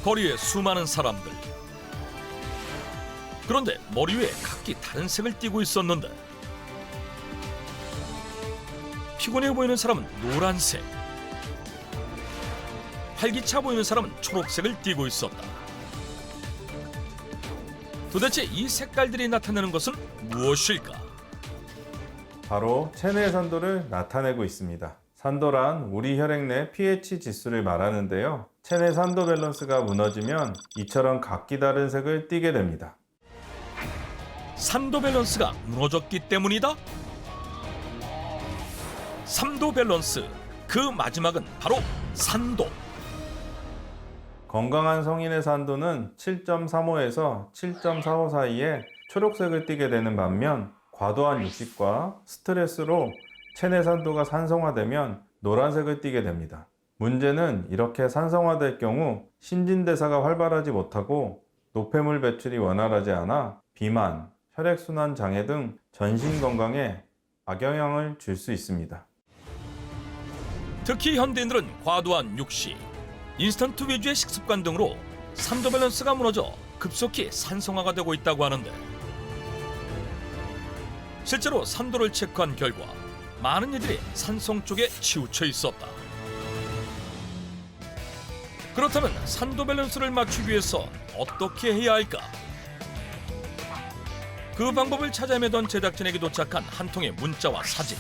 거리에 수많은 사람들. 그런데 머리 위에 각기 다른 색을 띠고 있었는데 피곤해 보이는 사람은 노란색, 활기차 보이는 사람은 초록색을 띠고 있었다. 도대체 이 색깔들이 나타내는 것은 무엇일까? 바로 체내 산도를 나타내고 있습니다. 산도란 우리 혈액 내 pH 지수를 말하는데요. 체내 산도 밸런스가 무너지면 이처럼 각기 다른 색을 띠게 됩니다. 산도 밸런스가 무너졌기 때문이다? 삼도 밸런스, 그 마지막은 바로 산도. 건강한 성인의 산도는 7.35에서 7.45 사이에 초록색을 띠게 되는 반면 과도한 육식과 스트레스로 체내 산도가 산성화되면 노란색을 띠게 됩니다. 문제는 이렇게 산성화될 경우 신진대사가 활발하지 못하고 노폐물 배출이 원활하지 않아 비만, 혈액순환 장애 등 전신 건강에 악영향을 줄 수 있습니다. 특히 현대인들은 과도한 육식, 인스턴트 위주의 식습관 등으로 산도 밸런스가 무너져 급속히 산성화가 되고 있다고 하는데 실제로 산도를 체크한 결과 많은 이들이 산성 쪽에 치우쳐 있었다. 그렇다면 산도 밸런스를 맞추기 위해서 어떻게 해야 할까? 그 방법을 찾아 헤매던 제작진에게 도착한 한 통의 문자와 사진.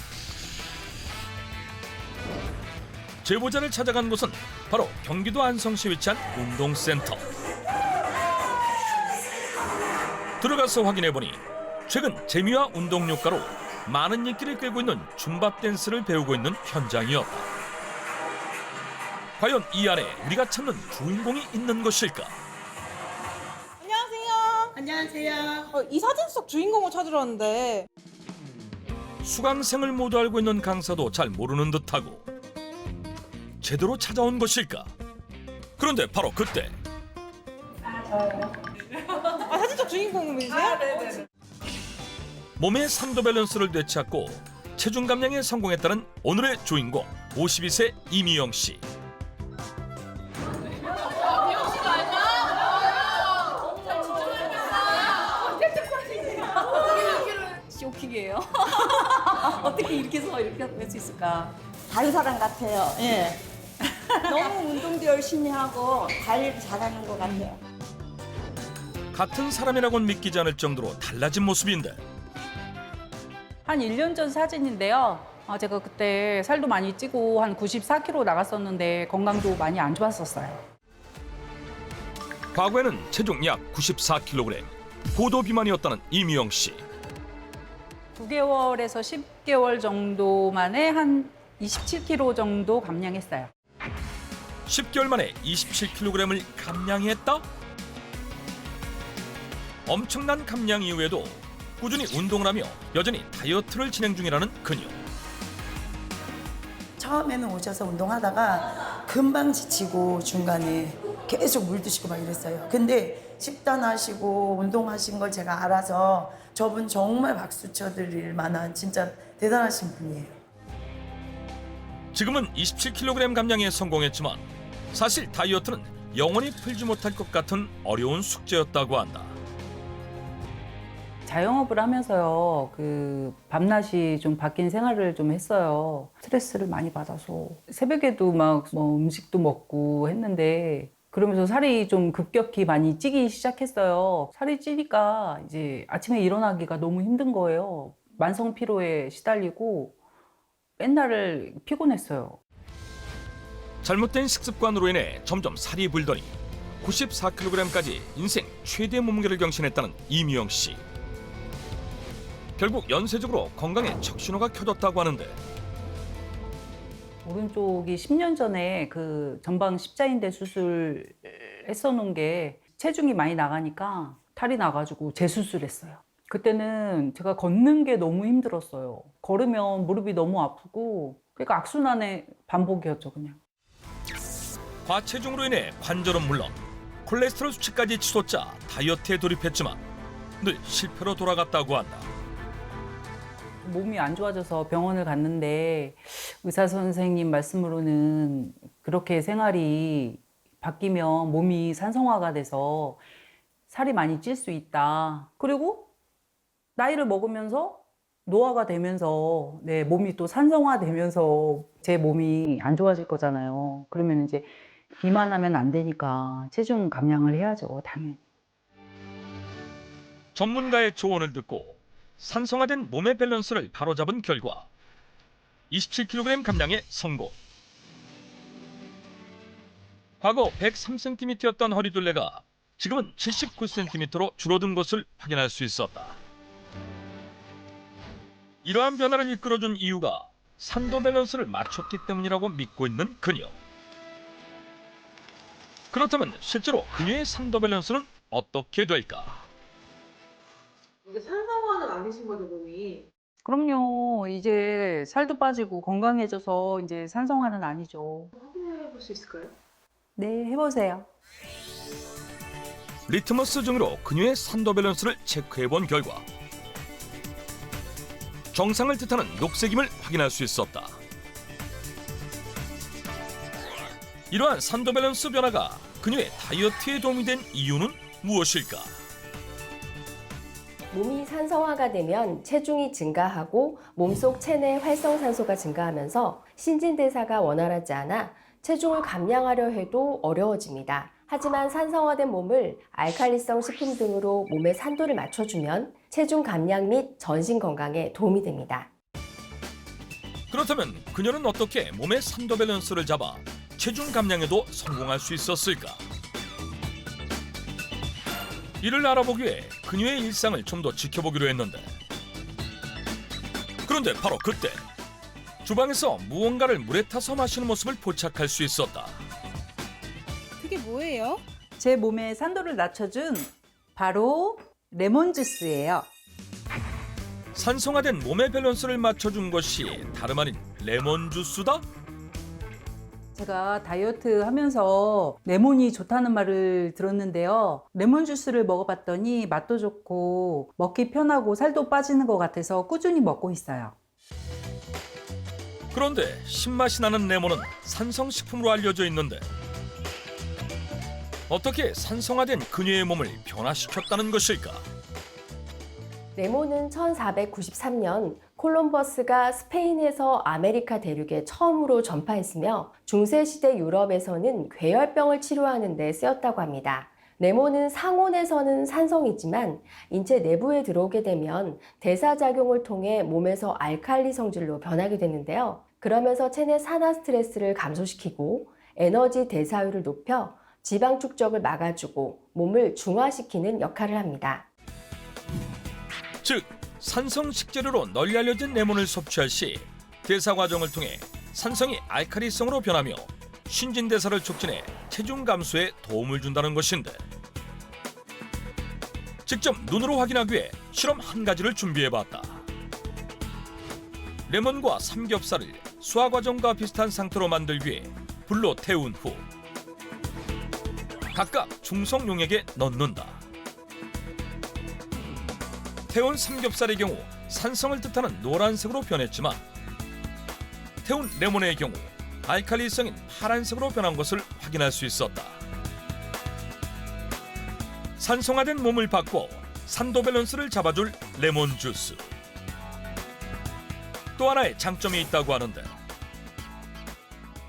제보자를 찾아간 곳은 바로 경기도 안성시에 위치한 운동센터. 들어가서 확인해보니 최근 재미와 운동 효과로 많은 인기를 끌고 있는 줌바 댄스를 배우고 있는 현장이었다. 과연 이 안에 우리가 찾는 주인공이 있는 것일까? 안녕하세요. 안녕하세요. 이 사진 속 주인공을 찾으러 왔는데 수강생을 모두 알고 있는 강사도 잘 모르는 듯하고 제대로 찾아온 것일까? 그런데 바로 그때 사진 속 주인공이세요? 네네. 몸의 산도 밸런스를 되찾고 체중 감량에 성공했다는 오늘의 주인공 52세 이미영 씨. 쇼킹이에요. 어떻게 이렇게 해서 이렇게 할 수 있을까? 다른 사람 같아요. 예. 너무 운동도 열심히 하고 관리를 잘하는 것 같아요. 같은 사람이라고는 믿기지 않을 정도로 달라진 모습인데 한 1년 전 사진인데요. 제가 그때 살도 많이 찌고 한 94kg 나갔었는데 건강도 많이 안 좋았었어요. 과거에는 체중 약 94kg, 고도 비만이었다는 이미영 씨. 9개월에서 10개월 정도 만에 한 27kg 정도 감량했어요. 10개월 만에 27kg을 감량했다? 엄청난 감량 이후에도 꾸준히 운동을 하며 여전히 다이어트를 진행 중이라는 그녀. 처음에는 오셔서 운동하다가 금방 지치고 중간에 계속 물 드시고 막 이랬어요. 근데 식단하시고 운동하신 걸 제가 알아서 저분 정말 박수 쳐드릴 만한 진짜 대단하신 분이에요. 지금은 27kg 감량에 성공했지만 사실 다이어트는 영원히 풀지 못할 것 같은 어려운 숙제였다고 한다. 자영업을 하면서요, 밤낮이 좀 바뀐 생활을 좀 했어요. 스트레스를 많이 받아서 새벽에도 막 음식도 먹고 했는데 그러면서 살이 좀 급격히 많이 찌기 시작했어요. 살이 찌니까 이제 아침에 일어나기가 너무 힘든 거예요. 만성 피로에 시달리고 맨날 피곤했어요. 잘못된 식습관으로 인해 점점 살이 불더니 94kg까지 인생 최대 몸무게를 경신했다는 이미영 씨. 결국 연쇄적으로 건강에 적신호가 켜졌다고 하는데 오른쪽이 10년 전에 전방 십자인대 수술 했어놓은 게 체중이 많이 나가니까 탈이 나가지고 재수술했어요. 그때는 제가 걷는 게 너무 힘들었어요. 걸으면 무릎이 너무 아프고 그러니까 악순환의 반복이었죠, 그냥. 과체중으로 인해 관절은 물론 콜레스테롤 수치까지 치솟자 다이어트에 돌입했지만 늘 실패로 돌아갔다고 한다. 몸이 안 좋아져서 병원을 갔는데 의사 선생님 말씀으로는 그렇게 생활이 바뀌면 몸이 산성화가 돼서 살이 많이 찔 수 있다. 그리고 나이를 먹으면서 노화가 되면서 내 몸이 또 산성화되면서 제 몸이 안 좋아질 거잖아요. 그러면 이제 비만하면 안 되니까 체중 감량을 해야죠, 당연히. 전문가의 조언을 듣고 산성화된 몸의 밸런스를 바로잡은 결과 27kg 감량에 성공. 과거 103cm였던 허리둘레가 지금은 79cm로 줄어든 것을 확인할 수 있었다. 이러한 변화를 이끌어준 이유가 산도 밸런스를 맞췄기 때문이라고 믿고 있는 그녀. 그렇다면 실제로 그녀의 산도 밸런스는 어떻게 될까? 이게 산성화는 아니신 거죠, 몸이? 그럼요. 이제 살도 빠지고 건강해져서 이제 산성화는 아니죠. 확인해 볼 수 있을까요? 네, 해보세요. 리트머스 등으로 그녀의 산도 밸런스를 체크해본 결과 정상을 뜻하는 녹색임을 확인할 수 있었다. 이러한 산도 밸런스 변화가 그녀의 다이어트에 도움이 된 이유는 무엇일까? 몸이 산성화가 되면 체중이 증가하고 몸속 체내 활성산소가 증가하면서 신진대사가 원활하지 않아 체중을 감량하려 해도 어려워집니다. 하지만 산성화된 몸을 알칼리성 식품 등으로 몸의 산도를 맞춰주면 체중 감량 및 전신 건강에 도움이 됩니다. 그렇다면 그녀는 어떻게 몸의 산도 밸런스를 잡아 체중 감량에도 성공할 수 있었을까? 이를 알아보기 위해 그녀의 일상을 좀 더 지켜보기로 했는데, 그런데 바로 그때 주방에서 무언가를 물에 타서 마시는 모습을 포착할 수 있었다. 그게 뭐예요? 제 몸의 산도를 낮춰준 바로 레몬 주스예요. 산성화된 몸의 밸런스를 맞춰준 것이 다름 아닌 레몬 주스다? 제가 다이어트 하면서 레몬이 좋다는 말을 들었는데요. 레몬 주스를 먹어봤더니 맛도 좋고 먹기 편하고 살도 빠지는 것 같아서 꾸준히 먹고 있어요. 그런데 신맛이 나는 레몬은 산성식품으로 알려져 있는데 어떻게 산성화된 그녀의 몸을 변화시켰다는 것일까? 레몬은 1493년 콜럼버스가 스페인에서 아메리카 대륙에 처음으로 전파했으며 중세시대 유럽에서는 괴혈병을 치료하는 데 쓰였다고 합니다. 레몬은 상온에서는 산성이지만 인체 내부에 들어오게 되면 대사작용을 통해 몸에서 알칼리 성질로 변하게 되는데요. 그러면서 체내 산화 스트레스를 감소시키고 에너지 대사율을 높여 지방 축적을 막아주고 몸을 중화시키는 역할을 합니다. 즉, 산성 식재료로 널리 알려진 레몬을 섭취할 시 대사 과정을 통해 산성이 알칼리성으로 변하며 신진대사를 촉진해 체중 감소에 도움을 준다는 것인데, 직접 눈으로 확인하기 위해 실험 한 가지를 준비해봤다. 레몬과 삼겹살을 수화 과정과 비슷한 상태로 만들기 위해 불로 태운 후 각각 중성 용액에 넣는다. 태운 삼겹살의 경우 산성을 뜻하는 노란색으로 변했지만 태운 레몬의 경우 알칼리성인 파란색으로 변한 것을 확인할 수 있었다. 산성화된 몸을 바꿔 산도 밸런스를 잡아줄 레몬 주스. 또 하나의 장점이 있다고 하는데,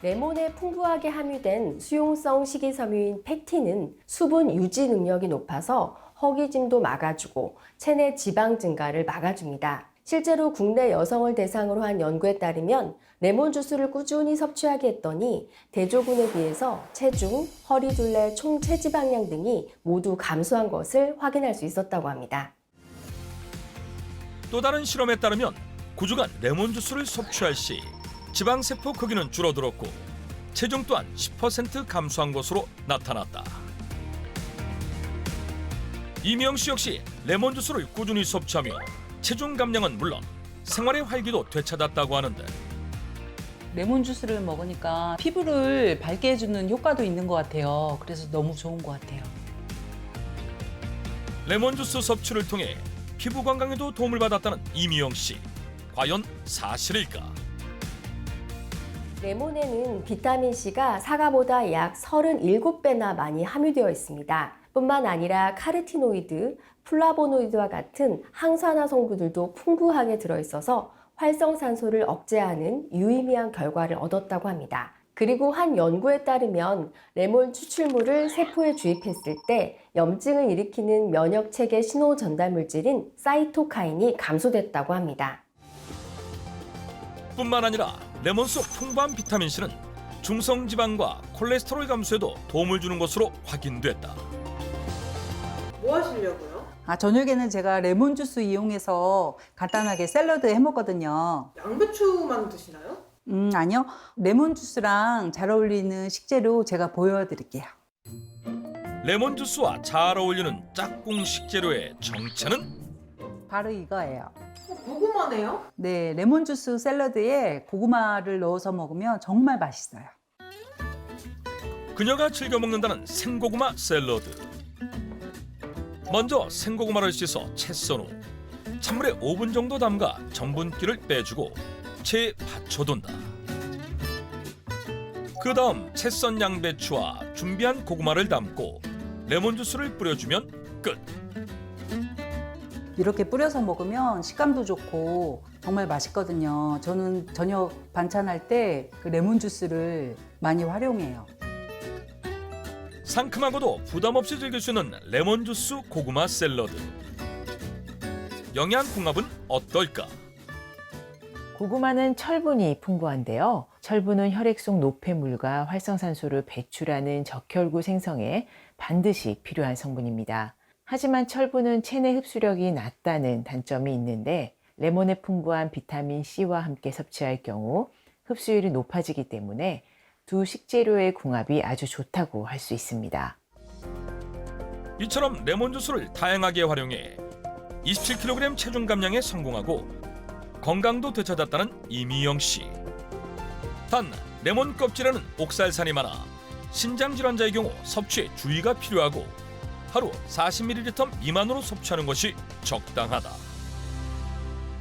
레몬에 풍부하게 함유된 수용성 식이섬유인 팩틴은 수분 유지 능력이 높아서 허기짐도 막아주고 체내 지방 증가를 막아줍니다. 실제로 국내 여성을 대상으로 한 연구에 따르면 레몬 주스를 꾸준히 섭취하게 했더니 대조군에 비해서 체중, 허리둘레 총 체지방량 등이 모두 감소한 것을 확인할 수 있었다고 합니다. 또 다른 실험에 따르면 9주간 레몬 주스를 섭취할 시 지방세포 크기는 줄어들었고 체중 또한 10% 감소한 것으로 나타났다. 이미영 씨 역시 레몬 주스를 꾸준히 섭취하며 체중 감량은 물론 생활의 활기도 되찾았다고 하는데, 레몬 주스를 먹으니까 피부를 밝게 해주는 효과도 있는 것 같아요. 그래서 너무 좋은 것 같아요. 레몬 주스 섭취를 통해 피부 건강에도 도움을 받았다는 이미영 씨. 과연 사실일까? 레몬에는 비타민C가 사과보다 약 37배나 많이 함유되어 있습니다. 뿐만 아니라 카르티노이드, 플라보노이드와 같은 항산화 성분들도 풍부하게 들어있어서 활성산소를 억제하는 유의미한 결과를 얻었다고 합니다. 그리고 한 연구에 따르면 레몬 추출물을 세포에 주입했을 때 염증을 일으키는 면역체계 신호 전달 물질인 사이토카인이 감소됐다고 합니다. 뿐만 아니라 레몬 속 풍부한 비타민C는 중성지방과 콜레스테롤 감소에도 도움을 주는 것으로 확인됐다. 뭐 하시려고요? 저녁에는 제가 레몬 주스 이용해서 간단하게 샐러드 해 먹거든요. 양배추만 드시나요? 아니요. 레몬 주스랑 잘 어울리는 식재료 제가 보여드릴게요. 레몬 주스와 잘 어울리는 짝꿍 식재료의 정체는? 바로 이거예요. 고구마네요? 네, 레몬 주스 샐러드에 고구마를 넣어서 먹으면 정말 맛있어요. 그녀가 즐겨 먹는다는 생고구마 샐러드. 먼저 생고구마를 씻어 채 썬 후 찬물에 5분 정도 담가 전분기를 빼주고 채에 받쳐둔다. 그 다음 채 썬 양배추와 준비한 고구마를 담고 레몬 주스를 뿌려주면 끝. 이렇게 뿌려서 먹으면 식감도 좋고 정말 맛있거든요. 저는 저녁 반찬할 때 그 레몬 주스를 많이 활용해요. 상큼하고도 부담 없이 즐길 수 있는 레몬 주스 고구마 샐러드. 영양 궁합은 어떨까? 고구마는 철분이 풍부한데요. 철분은 혈액 속 노폐물과 활성산소를 배출하는 적혈구 생성에 반드시 필요한 성분입니다. 하지만 철분은 체내 흡수력이 낮다는 단점이 있는데 레몬에 풍부한 비타민 C와 함께 섭취할 경우 흡수율이 높아지기 때문에 두 식재료의 궁합이 아주 좋다고 할 수 있습니다. 이처럼 레몬 주스를 다양하게 활용해 27kg 체중 감량에 성공하고 건강도 되찾았다는 이미영 씨. 단 레몬 껍질에는 옥살산이 많아 신장 질환자의 경우 섭취에 주의가 필요하고 하루 40ml 미만으로 섭취하는 것이 적당하다.